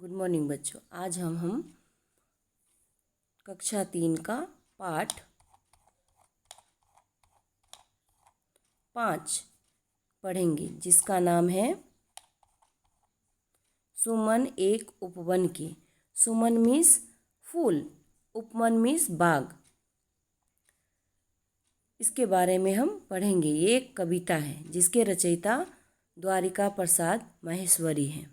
Good morning बच्चों। आज हम कक्षा 3 का पाठ 5 पढ़ेंगे, जिसका नाम है सुमन एक उपवन के। सुमन मीन्स फूल, उपवन मीन्स बाग। इसके बारे में हम पढ़ेंगे। ये एक कविता है जिसके रचयिता द्वारिका प्रसाद माहेश्वरी हैं।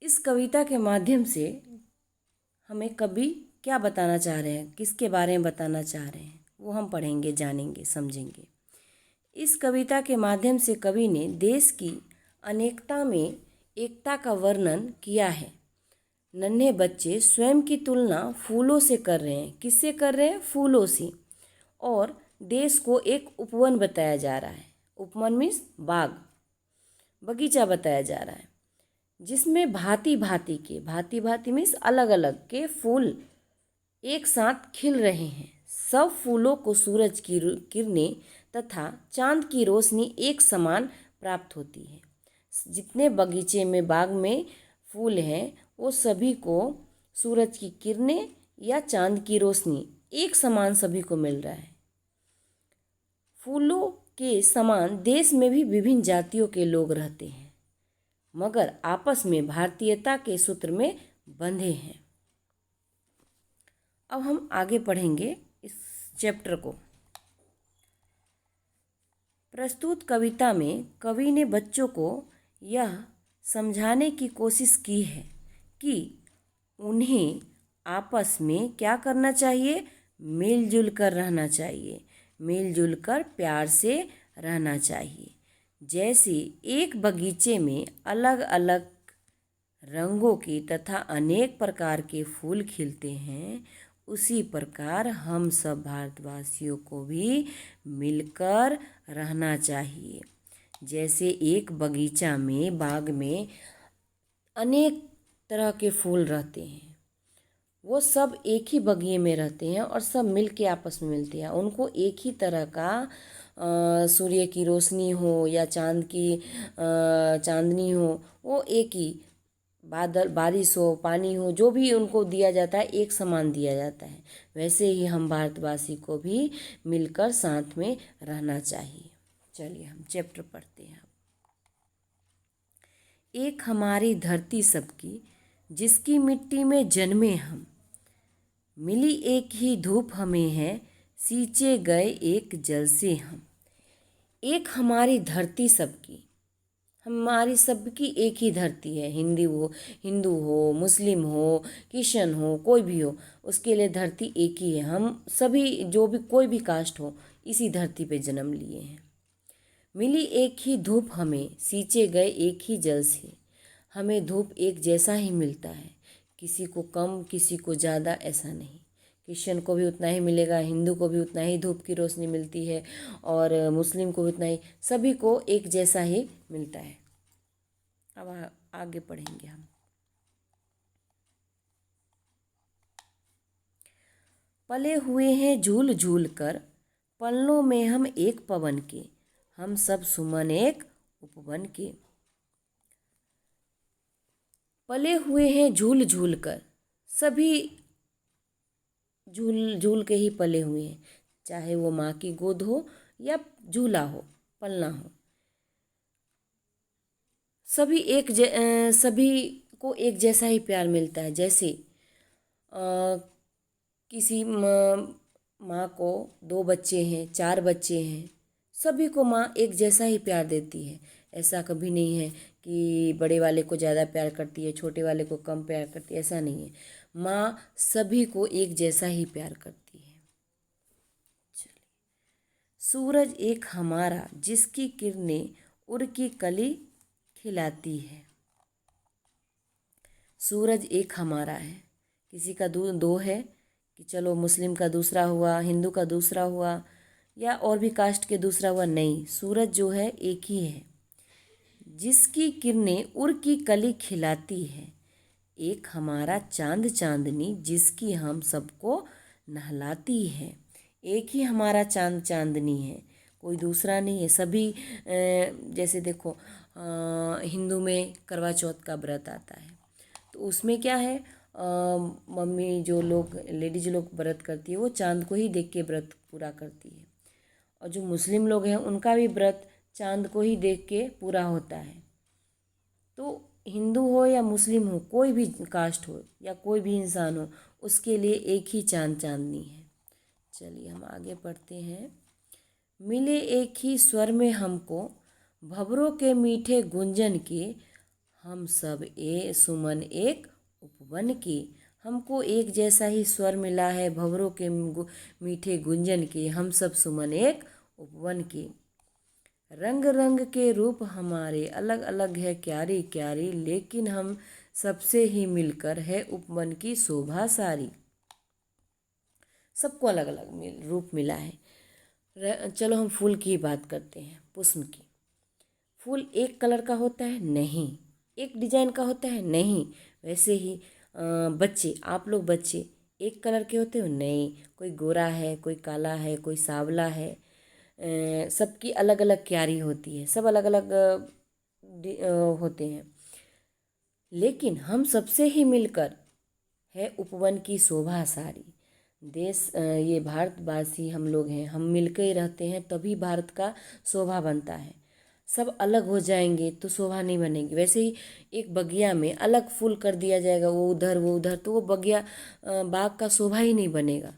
इस कविता के माध्यम से हमें कवि क्या बताना चाह रहे हैं, किसके बारे में बताना चाह रहे हैं, वो हम पढ़ेंगे, जानेंगे, समझेंगे। इस कविता के माध्यम से कवि ने देश की अनेकता में एकता का वर्णन किया है। नन्हे बच्चे स्वयं की तुलना फूलों से कर रहे हैं। किससे कर रहे हैं? फूलों से। और देश को एक उपवन बताया जा रहा है। उपवन मीन्स बाग, बगीचा बताया जा रहा है, जिसमें भांति भांति मीन्स अलग अलग के फूल एक साथ खिल रहे हैं। सब फूलों को सूरज की किरणें तथा चांद की रोशनी एक समान प्राप्त होती है। जितने बगीचे में, बाग में फूल हैं, वो सभी को सूरज की किरणें या चांद की रोशनी एक समान सभी को मिल रहा है। फूलों के समान देश में भी विभिन्न जातियों के लोग रहते हैं, मगर आपस में भारतीयता के सूत्र में बंधे हैं। अब हम आगे पढ़ेंगे इस चैप्टर को। प्रस्तुत कविता में कवि ने बच्चों को यह समझाने की कोशिश की है कि उन्हें आपस में क्या करना चाहिए? मिलजुल कर रहना चाहिए, मिलजुल कर प्यार से रहना चाहिए। जैसे एक बगीचे में अलग अलग रंगों के तथा अनेक प्रकार के फूल खिलते हैं, उसी प्रकार हम सब भारतवासियों को भी मिलकर रहना चाहिए। जैसे एक बगीचा में, बाग में अनेक तरह के फूल रहते हैं, वो सब एक ही बगीचे में रहते हैं और सब मिल के आपस में मिलते हैं। उनको एक ही तरह का सूर्य की रोशनी हो या चांद की चांदनी हो, वो एक ही बादल, बारिश हो, पानी हो, जो भी उनको दिया जाता है एक समान दिया जाता है। वैसे ही हम भारतवासी को भी मिलकर साथ में रहना चाहिए। चलिए हम चैप्टर पढ़ते हैं। एक हमारी धरती सबकी, जिसकी मिट्टी में जन्मे हम, मिली एक ही धूप हमें है, सींचे गए एक जल से हम। एक हमारी धरती सबकी, हमारी सबकी एक ही धरती है। हिंदू हो, मुस्लिम हो, क्रिश्चियन हो, कोई भी हो, उसके लिए धरती एक ही है। हम सभी, जो भी कोई भी कास्ट हो, इसी धरती पे जन्म लिए हैं। मिली एक ही धूप हमें, सींचे गए एक ही जल से। हमें धूप एक जैसा ही मिलता है, किसी को कम, किसी को ज़्यादा, ऐसा नहीं। क्रिश्चियन को भी उतना ही मिलेगा, हिंदू को भी उतना ही धूप की रोशनी मिलती है, और मुस्लिम को भी उतना ही, सभी को एक जैसा ही मिलता है। अब आगे पढ़ेंगे हम। पले हुए हैं झूल झूल कर, पलनों में हम एक पवन के, हम सब सुमन एक उपवन के। पले हुए हैं झूल झूल कर, सभी झूल झूल के ही पले हुए हैं, चाहे वो माँ की गोद हो या झूला हो, पलना हो। सभी को एक जैसा ही प्यार मिलता है। जैसे किसी माँ को 2 बच्चे हैं, 4 बच्चे हैं, सभी को माँ एक जैसा ही प्यार देती है। ऐसा कभी नहीं है कि बड़े वाले को ज़्यादा प्यार करती है, छोटे वाले को कम प्यार करती है, ऐसा नहीं है। माँ सभी को एक जैसा ही प्यार करती है। चलिए। सूरज एक हमारा, जिसकी किरणें उड़ की कली खिलाती है। सूरज एक हमारा है, किसी का दो है कि चलो मुस्लिम का दूसरा हुआ, हिंदू का दूसरा हुआ, या और भी कास्ट के दूसरा हुआ, नहीं। सूरज जो है एक ही है, जिसकी किरणें उड़ की कली खिलाती है। एक हमारा चांद चांदनी, जिसकी हम सबको नहलाती है। एक ही हमारा चांद चांदनी है, कोई दूसरा नहीं है। सभी जैसे देखो, हिंदू में करवा चौथ का व्रत आता है, तो उसमें क्या है, मम्मी जो लोग लेडीज लोग व्रत करती है वो चांद को ही देख के व्रत पूरा करती है। और जो मुस्लिम लोग हैं उनका भी व्रत चांद को ही देख के पूरा होता है। तो हिंदू हो या मुस्लिम हो, कोई भी कास्ट हो या कोई भी इंसान हो, उसके लिए एक ही चांद चांदनी है। चलिए हम आगे पढ़ते हैं। मिले एक ही स्वर में हमको, भंवरों के मीठे गुंजन के, हम सब सुमन एक उपवन के। हमको एक जैसा ही स्वर मिला है भंवरों के मीठे गुंजन के, हम सब सुमन एक उपवन के। रंग रंग के रूप हमारे अलग अलग है क्यारी क्यारी, लेकिन हम सबसे ही मिलकर है उपवन की शोभा सारी। सबको अलग अलग रूप मिला है। चलो हम फूल की बात करते हैं, पुष्प की। फूल एक कलर का होता है? नहीं। एक डिजाइन का होता है? नहीं। वैसे ही बच्चे, आप लोग बच्चे एक कलर के होते हो? नहीं। कोई गोरा है, कोई काला है, कोई सांवला है, सबकी अलग अलग क्यारी होती है, सब अलग अलग होते हैं, लेकिन हम सबसे ही मिलकर है उपवन की शोभा सारी। देश ये भारतवासी हम लोग हैं, हम मिलकर ही रहते हैं तभी भारत का शोभा बनता है। सब अलग हो जाएंगे तो शोभा नहीं बनेगी। वैसे ही एक बगिया में अलग फूल कर दिया जाएगा, वो उधर वो उधर, तो वो बगिया बाग का शोभा ही नहीं बनेगा।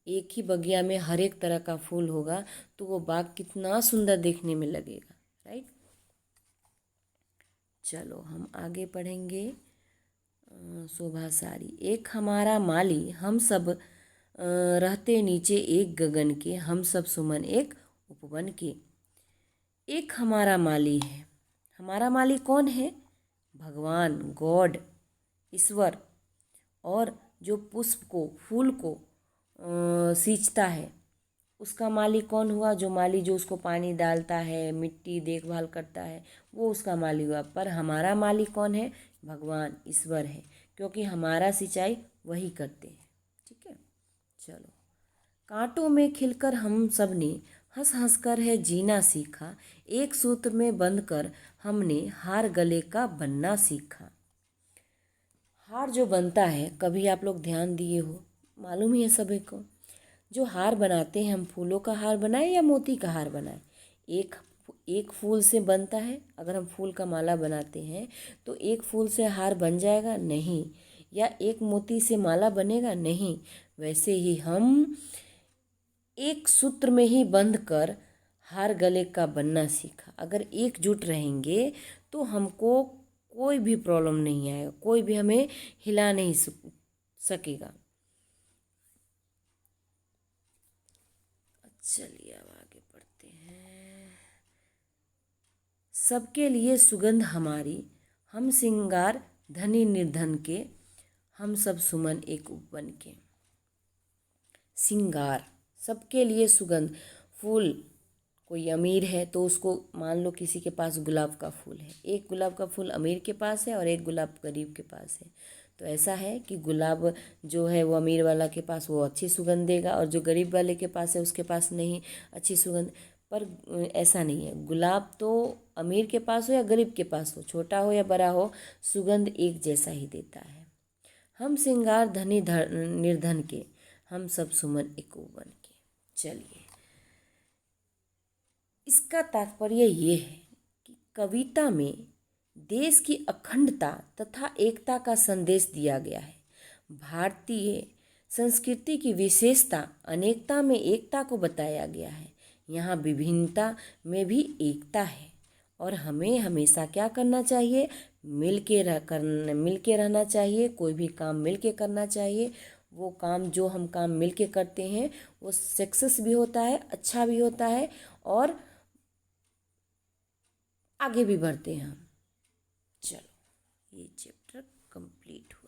एक ही बगिया में हर एक तरह का फूल होगा तो वो बाग कितना सुंदर देखने में लगेगा, राइट। चलो हम आगे पढ़ेंगे। शोभा सारी। एक हमारा माली, हम सब रहते नीचे एक गगन के, हम सब सुमन एक उपवन के। एक हमारा माली है। हमारा माली कौन है? भगवान, गॉड, ईश्वर। और जो पुष्प को, फूल को सींचता है, उसका माली कौन हुआ? जो माली जो उसको पानी डालता है, मिट्टी देखभाल करता है, वो उसका माली हुआ। पर हमारा माली कौन है? भगवान, ईश्वर है, क्योंकि हमारा सिंचाई वही करते हैं। ठीक है, चलो। कांटों में खिलकर हम सब ने हंस हंस कर है जीना सीखा, एक सूत्र में बंधकर हमने हार गले का बनना सीखा। हार जो बनता है, कभी आप लोग ध्यान दिए हो, मालूम ही है सभी को, जो हार बनाते हैं हम, फूलों का हार बनाए या मोती का हार बनाए, एक एक फूल से बनता है। अगर हम फूल का माला बनाते हैं तो एक फूल से हार बन जाएगा? नहीं। या एक मोती से माला बनेगा? नहीं। वैसे ही हम एक सूत्र में ही बंध कर हार गले का बनना सीखा। अगर एकजुट रहेंगे तो हमको कोई भी प्रॉब्लम नहीं आएगा, कोई भी हमें हिला नहीं सकेगा। चलिए अब आगे बढ़ते हैं। सबके लिए सुगंध हमारी, हम सिंगार धनी निर्धन के, हम सब सुमन एक उपवन के। सिंगार, सबके लिए सुगंध। फूल, कोई अमीर है तो उसको, मान लो किसी के पास गुलाब का फूल है, एक गुलाब का फूल अमीर के पास है और एक गुलाब गरीब के पास है, तो ऐसा है कि गुलाब जो है वो अमीर वाला के पास वो अच्छी सुगंध देगा, और जो गरीब वाले के पास है उसके पास नहीं अच्छी सुगंध। पर ऐसा नहीं है, गुलाब तो अमीर के पास हो या गरीब के पास हो, छोटा हो या बड़ा हो, सुगंध एक जैसा ही देता है। हम सिंगार धनी निर्धन के, हम सब सुमन एक उपवन के। चलिए, इसका तात्पर्य ये है कि कविता में देश की अखंडता तथा एकता का संदेश दिया गया है। भारतीय संस्कृति की विशेषता अनेकता में एकता को बताया गया है। यहाँ विभिन्नता में भी एकता है, और हमें हमेशा क्या करना चाहिए? मिल के रहना चाहिए। कोई भी काम मिल के करना चाहिए। वो काम, जो हम काम मिल के करते हैं, वो सक्सेस भी होता है, अच्छा भी होता है, और आगे भी बढ़ते हैं हम। चलो, ये चैप्टर कंप्लीट हुआ।